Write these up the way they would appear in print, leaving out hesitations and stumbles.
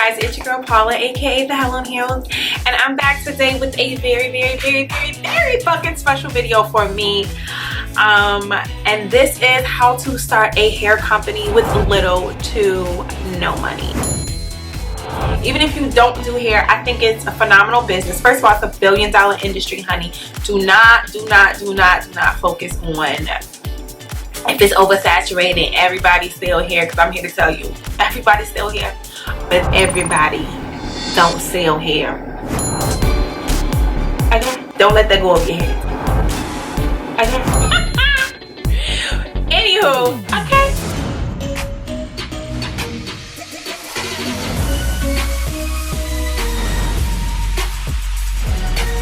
guys, it's your girl Paula, aka the Hell on Heels, and I'm back today with a very fucking special video for me. And this is how to start a hair company with little to no money. Even if you don't do hair, I think it's a phenomenal business. First of all, it's a billion-dollar industry, honey. Do not focus on if it's oversaturated, everybody's still here, because I'm here to tell you, everybody's still here, but everybody don't sell hair. Okay? Don't let that go over your head. Okay? Anywho, okay?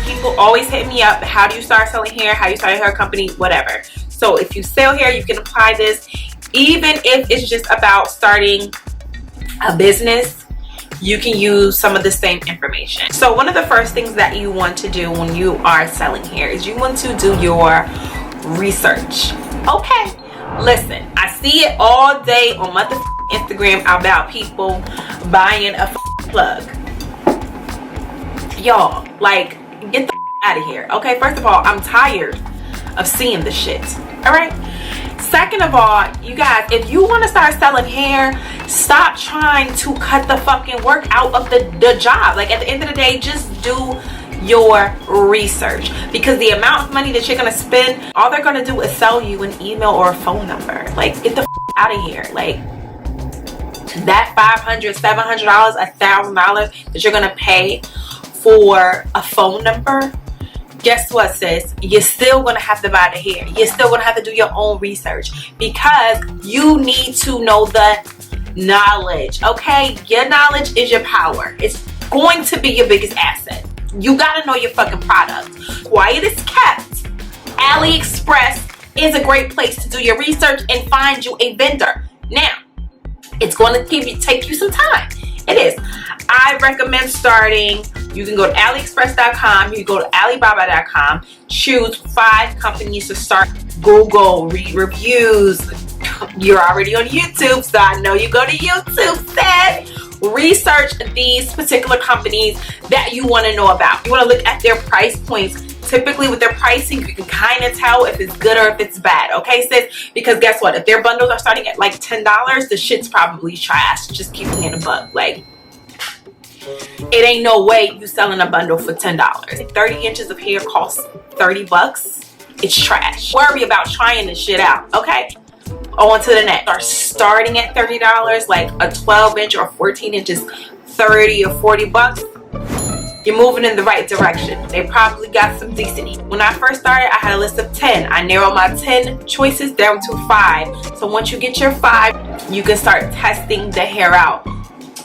People always hit me up, how do you start selling hair, how do you start a hair company, whatever. So if you sell hair, you can apply this. Even if it's just about starting a business, you can use some of the same information. So one of the first things that you want to do when you are selling hair is you want to do your research. Okay, listen, I see it all day on motherfucking Instagram about people buying a plug. Y'all, like, get the out of here. Okay, first of all, I'm tired of seeing the shit. All right, second of all, you guys, if you want to start selling hair, stop trying to cut the fucking work out of the job. Like, at the end of the day, just do your research, because the amount of money that you're gonna spend, all they're gonna do is sell you an email or a phone number. Like, get the out of here. Like, that $500, $700, $1,000 that you're gonna pay for a phone number, guess what, sis? You're still gonna have to buy the hair. You're still gonna have to do your own research, because you need to know the knowledge. Okay, your knowledge is your power. It's going to be your biggest asset. You gotta know your fucking product. Quiet is kept. AliExpress is a great place to do your research and find you a vendor. Now, it's going to take you some time. It is. I recommend starting. You can go to AliExpress.com, you can go to Alibaba.com, choose 5 companies to start. Google, read reviews. You're already on YouTube, so I know you go to YouTube, sis. Research these particular companies that you want to know about. You want to look at their price points. Typically with their pricing, you can kind of tell if it's good or if it's bad, okay, sis? Because guess what? If their bundles are starting at like $10, the shit's probably trash. Just keeping it a buck. Like, it ain't no way you selling a bundle for $10. 30 inches of hair costs $30. It's trash. Worry about trying this shit out, okay? On to the next. Are starting at $30, like a 12 inch or 14 inches, 30 or 40 bucks. You're moving in the right direction. They probably got some decent. When I first started, I had a list of 10. I narrowed my 10 choices down to 5. So once you get your 5, you can start testing the hair out.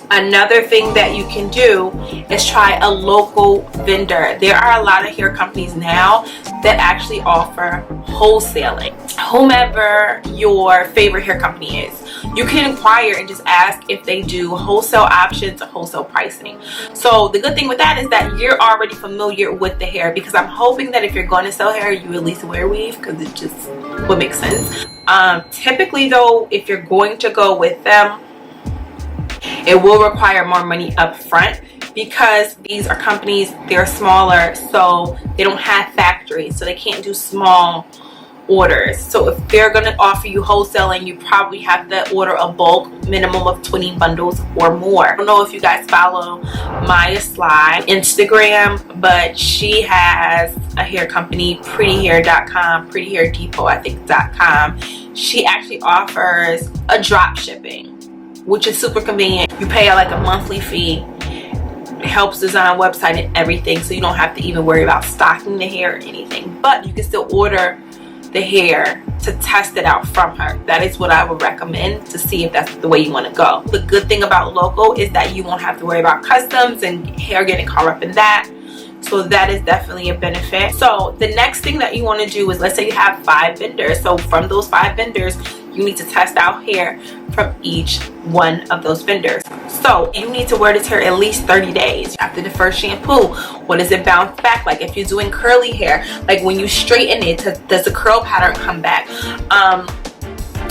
Another thing that you can do is try a local vendor. There are a lot of hair companies now that actually offer wholesaling. Whomever your favorite hair company is, you can inquire and just ask if they do wholesale options or wholesale pricing. So the good thing with that is that you're already familiar with the hair, because I'm hoping that if you're going to sell hair, you at least wear weave, because it just would make sense. Typically though, if you're going to go with them, it will require more money up front, because these are companies, they're smaller, so they don't have factories, so they can't do small orders. So if they're going to offer you wholesaling, you probably have to order a bulk, minimum of 20 bundles or more. I don't know if you guys follow Maya Sly Instagram, but she has a hair company, prettyhair.com, Pretty Hair Depot, I think .com. She actually offers a drop shipping, which is super convenient. You pay like a monthly fee. It helps design a website and everything, so you don't have to even worry about stocking the hair or anything. But you can still order the hair to test it out from her. That is what I would recommend, to see if that's the way you want to go. The good thing about local is that you won't have to worry about customs and hair getting caught up in that. So that is definitely a benefit. So the next thing that you want to do is, let's say you have 5 vendors. So from those 5 vendors, you need to test out hair from each one of those vendors. So you need to wear this hair at least 30 days after the first shampoo. What does it bounce back like? If you're doing curly hair, like when you straighten it, does the curl pattern come back?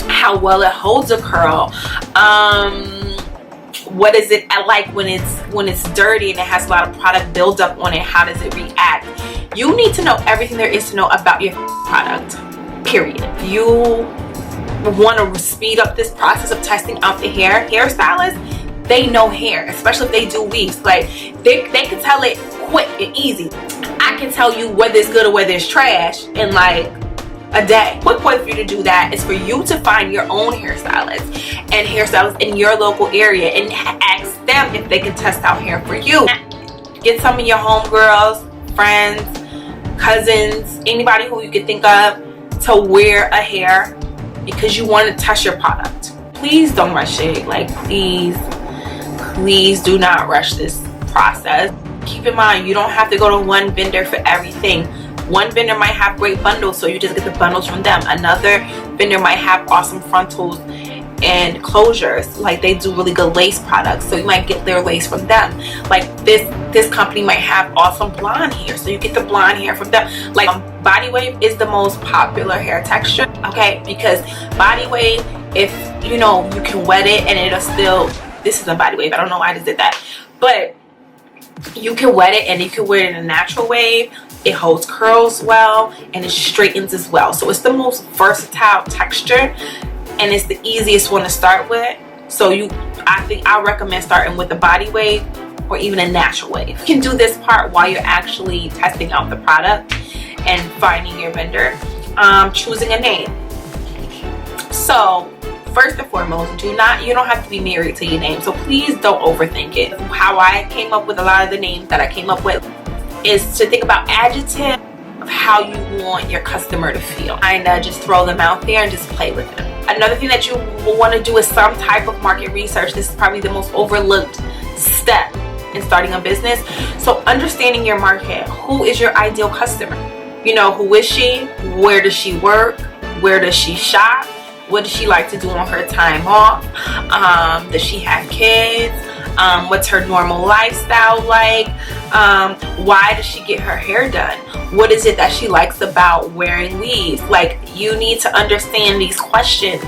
How well it holds a curl? What is it like when it's dirty and it has a lot of product buildup on it? How does it react? You need to know everything there is to know about your product, period. If you want to speed up this process of testing out the hairstylists, they know hair, especially if they do weaves. Like they can tell it quick and easy. I can tell you whether it's good or whether it's trash in like a day. Quick way for you to do that is for you to find your own hairstylists in your local area and ask them if they can test out hair for you. Get some of your homegirls, friends, cousins, anybody who you can think of to wear a hair because you want to test your product. Please don't rush it. Like, please do not rush this process. Keep in mind, you don't have to go to one vendor for everything. One vendor might have great bundles, so you just get the bundles from them. Another vendor might have awesome frontals and closures, like they do really good lace products, so you might get their lace from them. Like this company might have awesome blonde hair, so you get the blonde hair from them. Like body wave is the most popular hair texture, okay, because body wave, if you know, you can wet it and it'll still, this is a body wave, I don't know why I just did that, but you can wet it and you can wear it in a natural wave. It holds curls well and it straightens as well. So it's the most versatile texture and it's the easiest one to start with. So I recommend starting with the body wave or even a natural wave. You can do this part while you're actually testing out the product and finding your vendor. Choosing a name. So first and foremost, you don't have to be married to your name, so please don't overthink it. How I came up with a lot of the names that I came up with is to think about adjective of how you want your customer to feel. And just throw them out there and just play with them. Another thing that you will want to do is some type of market research. This is probably the most overlooked step in starting a business. So understanding your market. Who is your ideal customer? You know, who is she? Where does she work? Where does she shop? What does she like to do on her time off? Does she have kids? What's her normal lifestyle like? Why does she get her hair done? What is it that she likes about wearing weaves? Like, you need to understand these questions,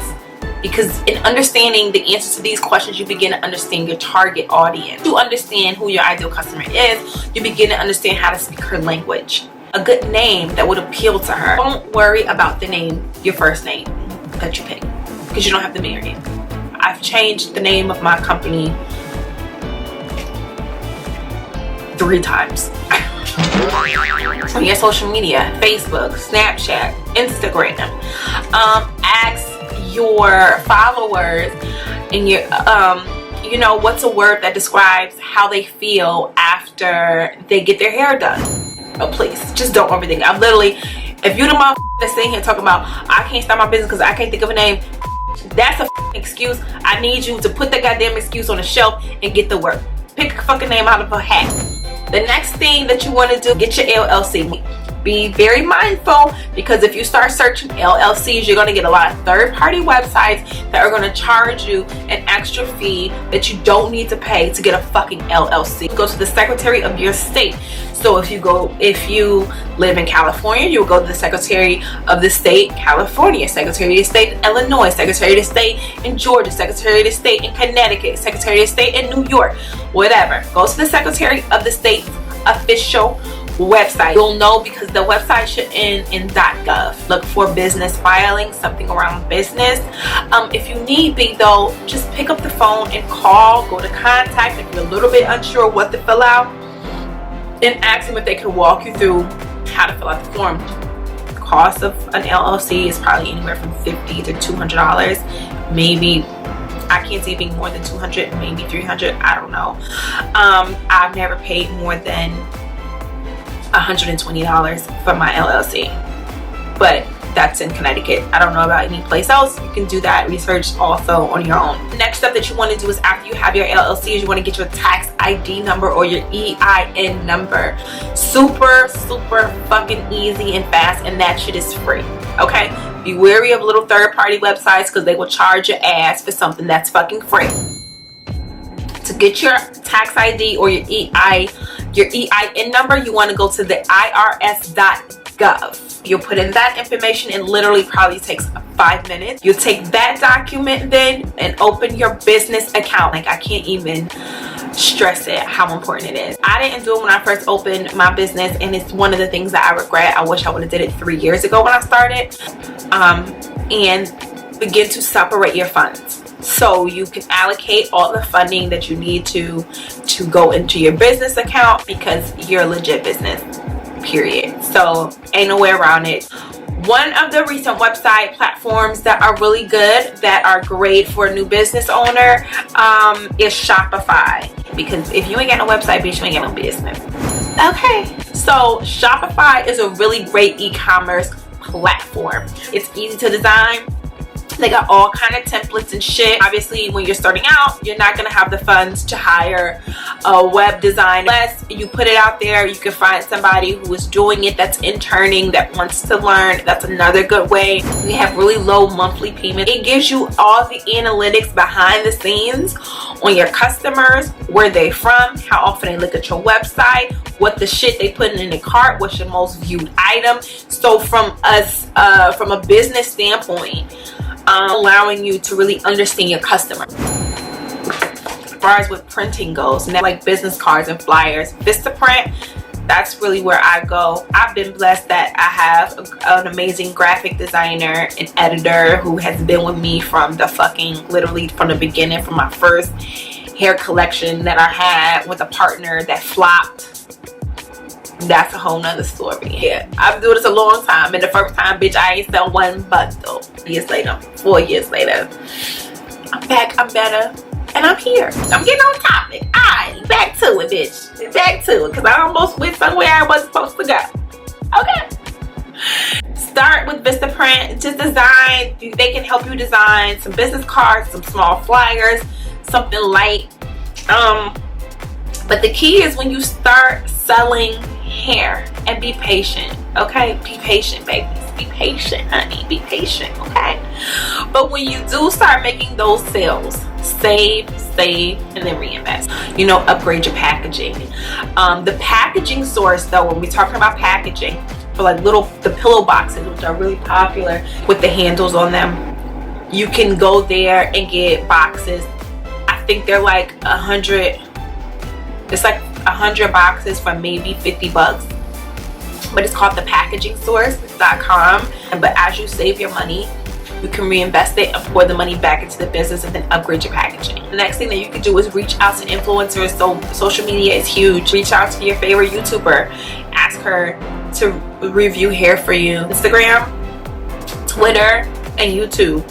because in understanding the answers to these questions, you begin to understand your target audience. You understand who your ideal customer is. You begin to understand how to speak her language. A good name that would appeal to her. Don't worry about the name, your first name that you pick, because you don't have to marry it. I've changed the name of my company 3 times. On your social media, Facebook, Snapchat, Instagram. Ask your followers and your you know, what's a word that describes how they feel after they get their hair done. Oh, please, just don't overthink it. I'm literally, if you're the motherfucker that's sitting here talking about I can't start my business because I can't think of a name, that's a excuse. I need you to put that goddamn excuse on the shelf and get to work. Pick a fucking name out of a hat. The next thing that you want to do, get your LLC. Be very mindful, because if you start searching LLCs, you're going to get a lot of third-party websites that are going to charge you an extra fee that you don't need to pay to get a fucking LLC. Go to the Secretary of your state. So if you live in California, you'll go to the Secretary of the State, California, Secretary of State, Illinois, Secretary of State in Georgia, Secretary of the State in Connecticut, Secretary of State in New York, whatever. Go to the Secretary of the State's official website. You'll know because the website should end in .gov. Look for business filing, something around business. If you need be though, just pick up the phone and call, go to contact if you're a little bit unsure what to fill out, and ask them if they can walk you through how to fill out the form. The cost of an LLC is probably anywhere from $50 to $200. Maybe, I can't see it being more than $200, maybe $300, I don't know. I've never paid more than $120 for my LLC, but that's in Connecticut. I don't know about any place else. You can do that research also on your own. The next step that you want to do is, after you have your LLC, is you want to get your tax ID number or your EIN number. Super fucking easy and fast, and that shit is free. Okay, be wary of little third-party websites, because they will charge your ass for something that's fucking free. To get your tax ID or your EIN number, you want to go to the irs.gov. You'll put in that information. It literally probably takes 5 minutes. You take that document then and open your business account. Like, I can't even stress it how important it is. I didn't do it when I first opened my business, and it's one of the things that I regret. I wish I would have did it 3 years ago when I started. And begin to separate your funds so you can allocate all the funding that you need to go into your business account, because you're a legit business, period. So ain't no way around it. One of the recent website platforms that are really good, that are great for a new business owner, is Shopify. Because if you ain't got no website, bitch, you ain't got no business. Okay, so Shopify is a really great e-commerce platform. It's easy to design. They got all kind of templates and shit. Obviously, when you're starting out, you're not gonna have the funds to hire a web designer. Unless you put it out there, you can find somebody who is doing it, that's interning, that wants to learn. That's another good way. We have really low monthly payments. It gives you all the analytics behind the scenes on your customers, where they from, how often they look at your website, what the shit they put in the cart, what's your most viewed item. So from a business standpoint, allowing you to really understand your customer. As far as with printing goes, like business cards and flyers, Vistaprint, that's really where I go. I've been blessed that I have an amazing graphic designer and editor who has been with me from literally from the beginning, from my first hair collection that I had with a partner that flopped. That's a whole nother story. Yeah, I've been doing this a long time, and the first time, bitch, I ain't sell one bundle. 4 years later, I'm back, I'm better, and I'm here. I'm getting on topic. Alright, back to it, bitch. Back to it, because I almost went somewhere I wasn't supposed to go. Okay. Start with Vistaprint. Just design. They can help you design some business cards, some small flyers, something light. But the key is when you start selling hair, and be patient, okay? Be patient, babies. Be patient, honey. Be patient, okay? But when you do start making those sales, save, and then reinvest. You know, upgrade your packaging. The packaging source, though, when we're talking about packaging, for like the pillow boxes, which are really popular with the handles on them, you can go there and get boxes. I think they're like 100. It's like 100 boxes for maybe $50, but it's called thepackagingsource.com. But as you save your money, you can reinvest it and pour the money back into the business and then upgrade your packaging. The next thing that you can do is reach out to influencers. So social media is huge. Reach out to your favorite YouTuber, ask her to review hair for you. Instagram, Twitter, and YouTube.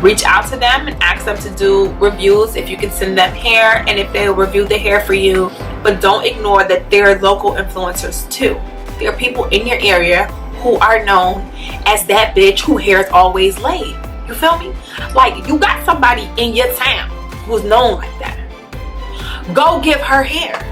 Reach out to them and ask them to do reviews if you can send them hair, and if they'll review the hair for you. But don't ignore that there are local influencers too. There are people in your area who are known as that bitch who hair is always laid. You feel me? Like, you got somebody in your town who's known like that. Go give her hair.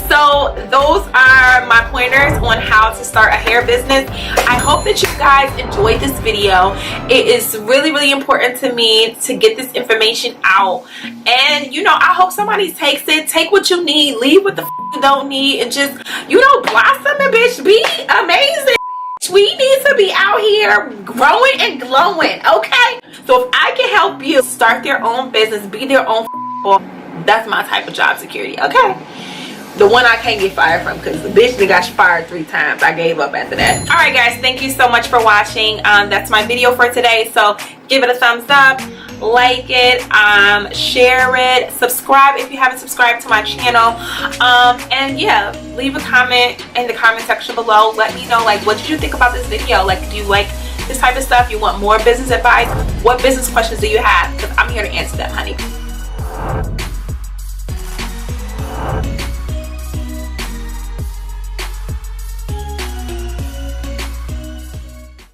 So those are my pointers on how to start a hair business. I hope that you guys enjoyed this video. It is really, really important to me to get this information out. And, you know, I hope somebody takes it. Take what you need. Leave what the you don't need. And just, you know, blossom and bitch. Be amazing. We need to be out here growing and glowing, okay? So if I can help you start their own business, be their own boss, that's my type of job security, okay? The one I can't get fired from, because the bitch that got fired 3 times. I gave up after that. Alright guys, thank you so much for watching. That's my video for today. So give it a thumbs up, like it, share it, subscribe if you haven't subscribed to my channel. And yeah, leave a comment in the comment section below. Let me know, like, what did you think about this video? Like, do you like this type of stuff? You want more business advice? What business questions do you have? Because I'm here to answer them, honey.